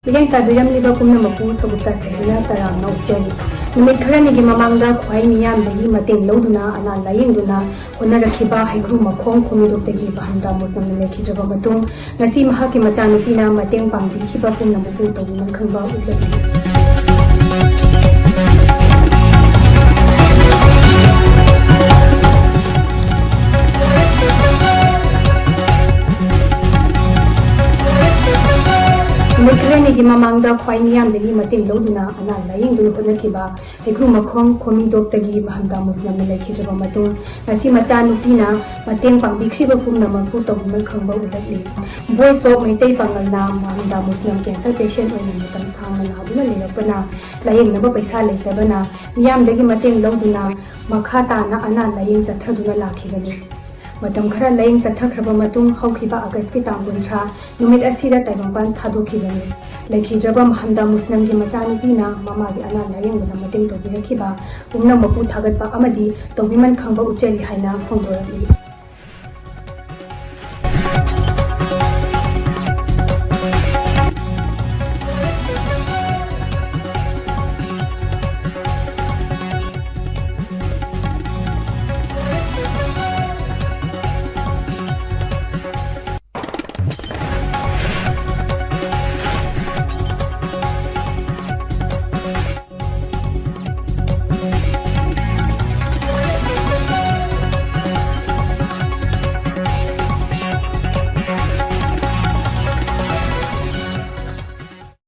Yang tabiramliba pumnamapu sabuta sehina tarangna upjari. Numit kharani mamangda khwai miyamdagi mateng loduna ana layengduna honarakiba haigru makhong khumidokdagi bahanda muslimna lekhijaba matung ngasi mahaki machanupina mateng pangbikiba pumnamapu tawuman khangba utlagi. Mekrani ki mamangda khwai miyamdagi mateng loduna ana layengduna honakiba haigru makhong khumidokdagi bahanda muslimna lekhijaba matung ngasi machanupina mateng pangbikiba pumnamapu tawuman khangba utlagi. Voice of Maitai Pangalna mahanda muslim cancer patient oina matam sangna naduna lerapana layengnaba paisa leitabana miyamdagi mateng loduna makhata na ana layeng sathaduna lakhibani. Matam khara layeng sathakhraba matung haukiba August ki tamguncha numit asida taibangban thadokibani. Lekhijaba mahanda muslim ki machanupina mamagi ana layengna mateng tobirakiba pumnamapu thagatpa amadi tobiman khangba ucheli haina phongdorali.